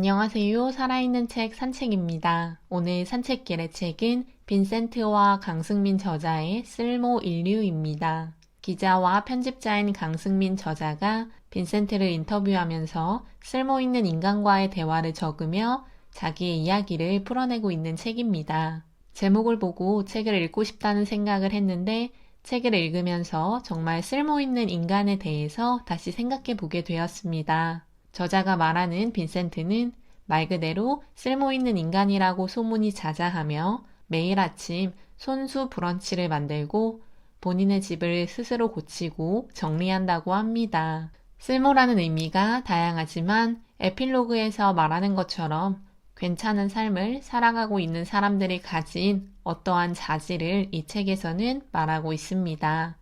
안녕하세요. 살아있는 책 산책입니다. 오늘 산책길의 책은 빈센트와 강승민 저자의 쓸모 인류입니다. 기자와 편집자인 강승민 저자가 빈센트를 인터뷰하면서 쓸모있는 인간과의 대화를 적으며 자기의 이야기를 풀어내고 있는 책입니다. 제목을 보고 책을 읽고 싶다는 생각을 했는데 책을 읽으면서 정말 쓸모있는 인간에 대해서 다시 생각해 보게 되었습니다. 저자가 말하는 빈센트는 말 그대로 쓸모있는 인간이라고 소문이 자자하며 매일 아침 손수 브런치를 만들고 본인의 집을 스스로 고치고 정리한다고 합니다. 쓸모라는 의미가 다양하지만 에필로그에서 말하는 것처럼 괜찮은 삶을 살아가고 있는 사람들이 가진 어떠한 자질을 이 책에서는 말하고 있습니다.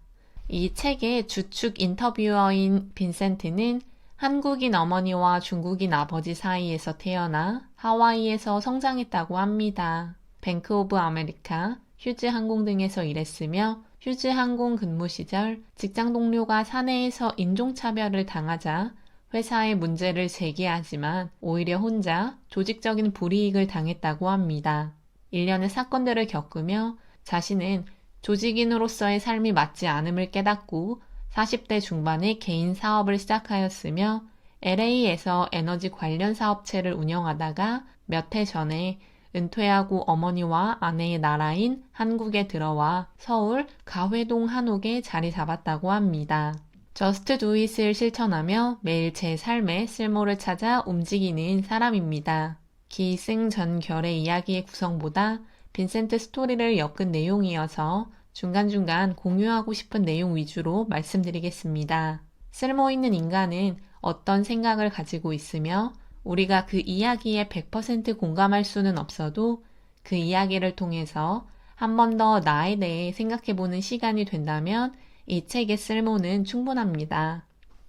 이 책의 주축 인터뷰어인 빈센트는 한국인 어머니와 중국인 아버지 사이에서 태어나 하와이에서 성장했다고 합니다. 뱅크 오브 아메리카, 휴즈 항공 등에서 일했으며 휴즈 항공 근무 시절 직장 동료가 사내에서 인종차별을 당하자 회사에 문제를 제기하지만 오히려 혼자 조직적인 불이익을 당했다고 합니다. 일련의 사건들을 겪으며 자신은 조직인으로서의 삶이 맞지 않음을 깨닫고 40대 중반에 개인 사업을 시작하였으며 LA에서 에너지 관련 사업체를 운영하다가 몇 해 전에 은퇴하고 어머니와 아내의 나라인 한국에 들어와 서울 가회동 한옥에 자리 잡았다고 합니다. Just Do It을 실천하며 매일 제 삶의 쓸모를 찾아 움직이는 사람입니다. 기승전결의 이야기의 구성보다 빈센트 스토리를 엮은 내용이어서 중간중간 공유하고 싶은 내용 위주로 말씀드리겠습니다. 쓸모있는 인간은 어떤 생각을 가지고 있으며 우리가 그 이야기에 100% 공감할 수는 없어도 그 이야기를 통해서 한 번 더 나에 대해 생각해보는 시간이 된다면 이 책의 쓸모는 충분합니다.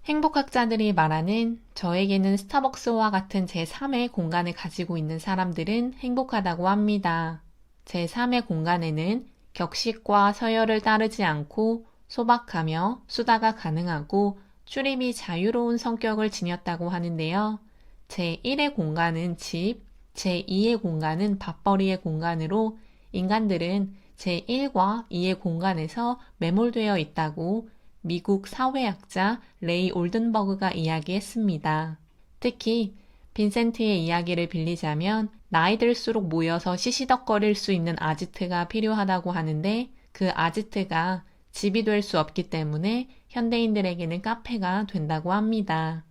행복학자들이 말하는 저에게는 스타벅스와 같은 제3의 공간을 가지고 있는 사람들은 행복하다고 합니다. 제3의 공간에는 격식과 서열을 따르지 않고 소박하며 수다가 가능하고 출입이 자유로운 성격을 지녔다고 하는데요. 제1의 공간은 집, 제2의 공간은 밥벌이의 공간으로 인간들은 제1과 2의 공간에서 매몰되어 있다고 미국 사회학자 레이 올든버그가 이야기했습니다. 특히 빈센트의 이야기를 빌리자면 나이 들수록 모여서 시시덕거릴 수 있는 아지트가 필요하다고 하는데 그 아지트가 집이 될 수 없기 때문에 현대인들에게는 카페가 된다고 합니다.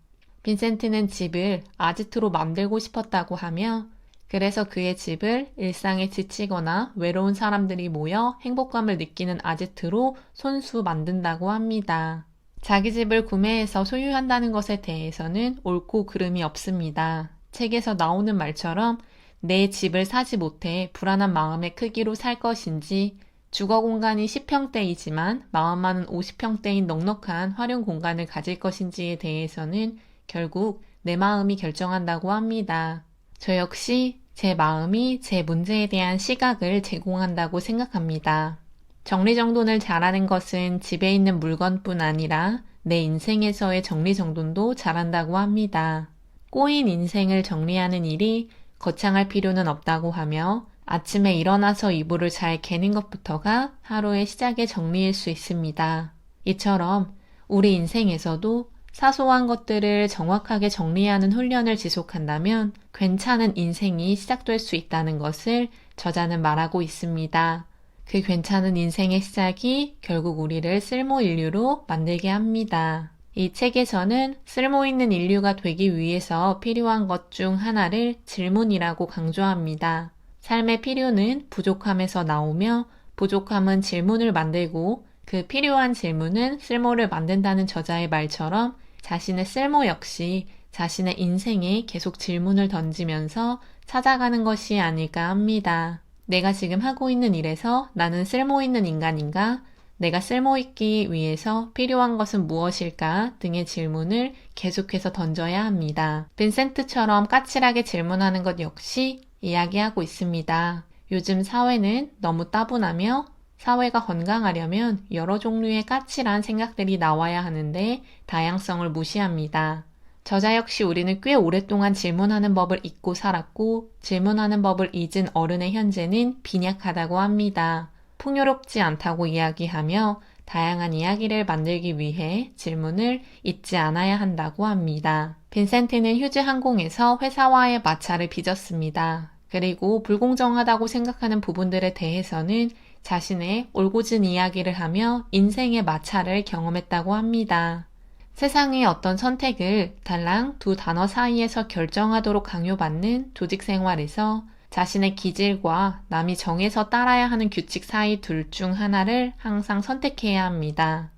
빈센트는 집을 아지트로 만들고 싶었다고 하며 그래서 그의 집을 일상에 지치거나 외로운 사람들이 모여 행복감을 느끼는 아지트로 손수 만든다고 합니다. 자기 집을 구매해서 소유한다는 것에 대해서는 옳고 그름이 없습니다. 책에서 나오는 말처럼 내 집을 사지 못해 불안한 마음의 크기로 살 것인지 주거 공간이 10평대이지만 마음만은 50평대인 넉넉한 활용 공간을 가질 것인지에 대해서는 결국 내 마음이 결정한다고 합니다. 저 역시 제 마음이 제 문제에 대한 시각을 제공한다고 생각합니다. 정리정돈을 잘하는 것은 집에 있는 물건뿐 아니라 내 인생에서의 정리정돈도 잘한다고 합니다. 꼬인 인생을 정리하는 일이 거창할 필요는 없다고 하며 아침에 일어나서 이불을 잘 개는 것부터가 하루의 시작의 정리일 수 있습니다. 이처럼 우리 인생에서도 사소한 것들을 정확하게 정리하는 훈련을 지속한다면 괜찮은 인생이 시작될 수 있다는 것을 저자는 말하고 있습니다. 그 괜찮은 인생의 시작이 결국 우리를 쓸모 인류로 만들게 합니다. 이 책에서는 쓸모 있는 인류가 되기 위해서 필요한 것 중 하나를 질문이라고 강조합니다. 삶의 필요는 부족함에서 나오며 부족함은 질문을 만들고 그 필요한 질문은 쓸모를 만든다는 저자의 말처럼 자신의 쓸모 역시 자신의 인생에 계속 질문을 던지면서 찾아가는 것이 아닐까 합니다. 내가 지금 하고 있는 일에서 나는 쓸모 있는 인간인가? 내가 쓸모 있기 위해서 필요한 것은 무엇일까? 등의 질문을 계속해서 던져야 합니다. 빈센트처럼 까칠하게 질문하는 것 역시 이야기하고 있습니다. 요즘 사회는 너무 따분하며 사회가 건강하려면 여러 종류의 까칠한 생각들이 나와야 하는데 다양성을 무시합니다. 저자 역시 우리는 꽤 오랫동안 질문하는 법을 잊고 살았고 질문하는 법을 잊은 어른의 현재는 빈약하다고 합니다. 풍요롭지 않다고 이야기하며 다양한 이야기를 만들기 위해 질문을 잊지 않아야 한다고 합니다. 빈센트는 휴즈 항공에서 회사와의 마찰을 빚었습니다. 그리고 불공정하다고 생각하는 부분들에 대해서는 자신의 올곧은 이야기를 하며 인생의 마찰을 경험했다고 합니다. 세상의 어떤 선택을 달랑 두 단어 사이에서 결정하도록 강요받는 조직 생활에서 자신의 기질과 남이 정해서 따라야 하는 규칙 사이 둘 중 하나를 항상 선택해야 합니다.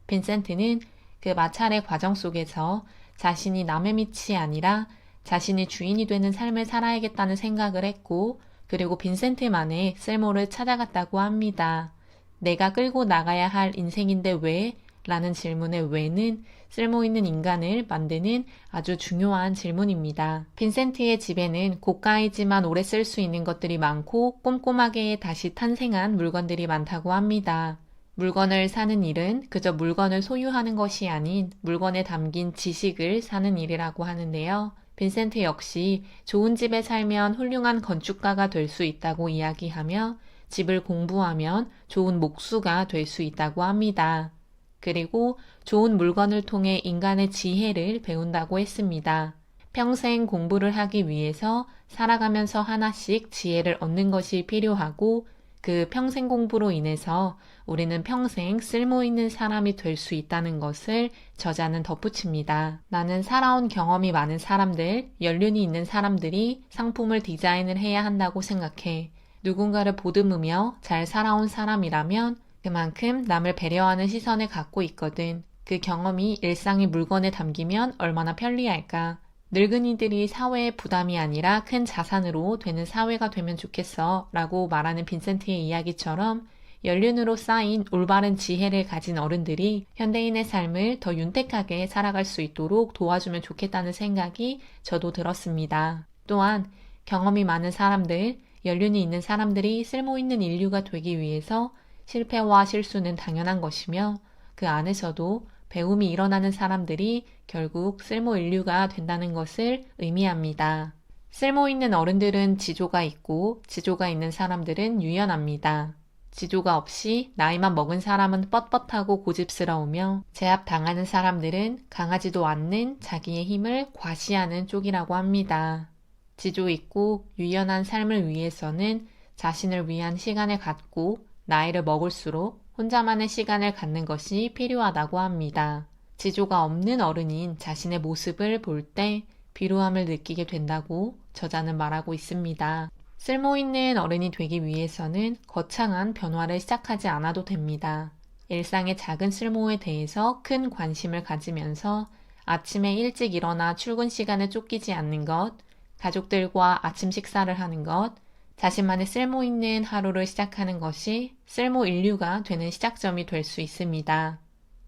빈센트는 그 마찰의 과정 속에서 자신이 남의 밑이 아니라 자신이 주인이 되는 삶을 살아야겠다는 생각을 했고 그리고 빈센트만의 쓸모를 찾아갔다고 합니다. 내가 끌고 나가야 할 인생인데 왜? 라는 질문의 왜는 쓸모있는 인간을 만드는 아주 중요한 질문입니다. 빈센트의 집에는 고가이지만 오래 쓸 수 있는 것들이 많고 꼼꼼하게 다시 탄생한 물건들이 많다고 합니다. 물건을 사는 일은 그저 물건을 소유하는 것이 아닌 물건에 담긴 지식을 사는 일이라고 하는데요. 빈센트 역시 좋은 집에 살면 훌륭한 건축가가 될 수 있다고 이야기하며 집을 공부하면 좋은 목수가 될 수 있다고 합니다. 그리고 좋은 물건을 통해 인간의 지혜를 배운다고 했습니다. 평생 공부를 하기 위해서 살아가면서 하나씩 지혜를 얻는 것이 필요하고 그 평생 공부로 인해서 우리는 평생 쓸모있는 사람이 될 수 있다는 것을 저자는 덧붙입니다. 나는 살아온 경험이 많은 사람들, 연륜이 있는 사람들이 상품을 디자인을 해야 한다고 생각해. 누군가를 보듬으며 잘 살아온 사람이라면 그만큼 남을 배려하는 시선을 갖고 있거든. 그 경험이 일상의 물건에 담기면 얼마나 편리할까. 늙은이들이 사회의 부담이 아니라 큰 자산으로 되는 사회가 되면 좋겠어 라고 말하는 빈센트의 이야기처럼 연륜으로 쌓인 올바른 지혜를 가진 어른들이 현대인의 삶을 더 윤택하게 살아갈 수 있도록 도와주면 좋겠다는 생각이 저도 들었습니다. 또한 경험이 많은 사람들, 연륜이 있는 사람들이 쓸모있는 인류가 되기 위해서 실패와 실수는 당연한 것이며 그 안에서도 배움이 일어나는 사람들이 결국 쓸모 인류가 된다는 것을 의미합니다. 쓸모 있는 어른들은 지조가 있고 지조가 있는 사람들은 유연합니다. 지조가 없이 나이만 먹은 사람은 뻣뻣하고 고집스러우며 제압당하는 사람들은 강하지도 않는 자기의 힘을 과시하는 쪽이라고 합니다. 지조 있고 유연한 삶을 위해서는 자신을 위한 시간을 갖고 나이를 먹을수록 혼자만의 시간을 갖는 것이 필요하다고 합니다. 지조가 없는 어른인 자신의 모습을 볼 때 비루함을 느끼게 된다고 저자는 말하고 있습니다. 쓸모있는 어른이 되기 위해서는 거창한 변화를 시작하지 않아도 됩니다. 일상의 작은 쓸모에 대해서 큰 관심을 가지면서 아침에 일찍 일어나 출근 시간에 쫓기지 않는 것, 가족들과 아침 식사를 하는 것, 자신만의 쓸모있는 하루를 시작하는 것이 쓸모 인류가 되는 시작점이 될 수 있습니다.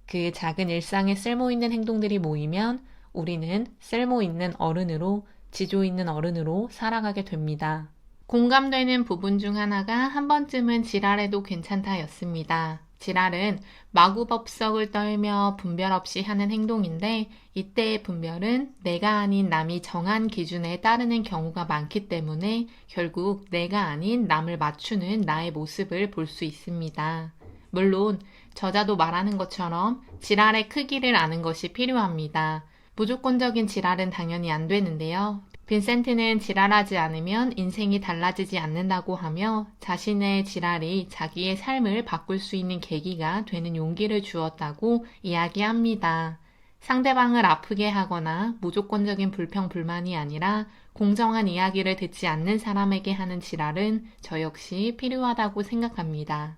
그 작은 일상의 쓸모있는 행동들이 모이면 우리는 쓸모있는 어른으로, 지조 있는 어른으로 살아가게 됩니다. 공감되는 부분 중 하나가 한 번쯤은 지랄해도 괜찮다였습니다. 지랄은 마구법석을 떨며 분별 없이 하는 행동인데 이때의 분별은 내가 아닌 남이 정한 기준에 따르는 경우가 많기 때문에 결국 내가 아닌 남을 맞추는 나의 모습을 볼 수 있습니다. 물론 저자도 말하는 것처럼 지랄의 크기를 아는 것이 필요합니다. 무조건적인 지랄은 당연히 안 되는데요. 빈센트는 지랄하지 않으면 인생이 달라지지 않는다고 하며 자신의 지랄이 자기의 삶을 바꿀 수 있는 계기가 되는 용기를 주었다고 이야기합니다. 상대방을 아프게 하거나 무조건적인 불평불만이 아니라 공정한 이야기를 듣지 않는 사람에게 하는 지랄은 저 역시 필요하다고 생각합니다.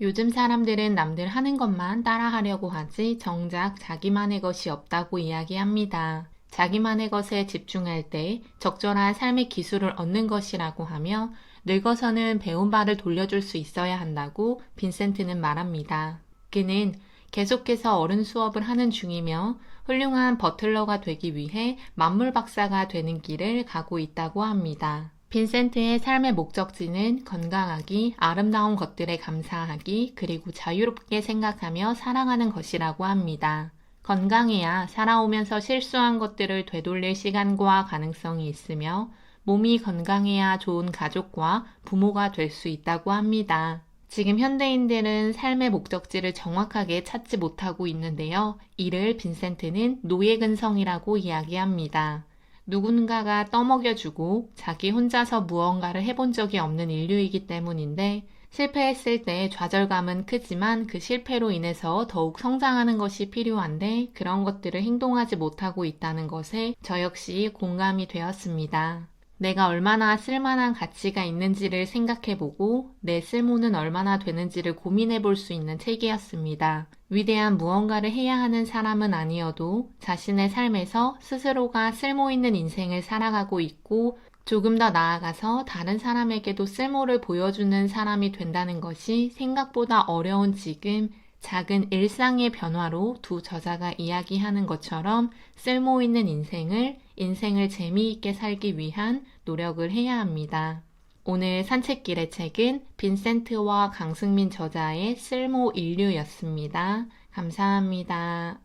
요즘 사람들은 남들 하는 것만 따라하려고 하지 정작 자기만의 것이 없다고 이야기합니다. 자기만의 것에 집중할 때 적절한 삶의 기술을 얻는 것이라고 하며 늙어서는 배운 바를 돌려줄 수 있어야 한다고 빈센트는 말합니다. 그는 계속해서 어른 수업을 하는 중이며 훌륭한 버틀러가 되기 위해 만물 박사가 되는 길을 가고 있다고 합니다. 빈센트의 삶의 목적지는 건강하기, 아름다운 것들에 감사하기, 그리고 자유롭게 생각하며 살아가는 것이라고 합니다. 건강해야 살아오면서 실수한 것들을 되돌릴 시간과 가능성이 있으며 몸이 건강해야 좋은 가족과 부모가 될 수 있다고 합니다. 지금 현대인들은 삶의 목적지를 정확하게 찾지 못하고 있는데요. 이를 빈센트는 노예근성이라고 이야기합니다. 누군가가 떠먹여주고 자기 혼자서 무언가를 해본 적이 없는 인류이기 때문인데 실패했을 때 좌절감은 크지만 그 실패로 인해서 더욱 성장하는 것이 필요한데 그런 것들을 행동하지 못하고 있다는 것에 저 역시 공감이 되었습니다. 내가 얼마나 쓸만한 가치가 있는지를 생각해보고 내 쓸모는 얼마나 되는지를 고민해볼 수 있는 책이었습니다. 위대한 무언가를 해야 하는 사람은 아니어도 자신의 삶에서 스스로가 쓸모있는 인생을 살아가고 있고 조금 더 나아가서 다른 사람에게도 쓸모를 보여주는 사람이 된다는 것이 생각보다 어려운 지금 작은 일상의 변화로 두 저자가 이야기하는 것처럼 쓸모있는 인생을 재미있게 살기 위한 노력을 해야 합니다. 오늘 산책길의 책은 빈센트와 강승민 저자의 쓸모 인류였습니다. 감사합니다.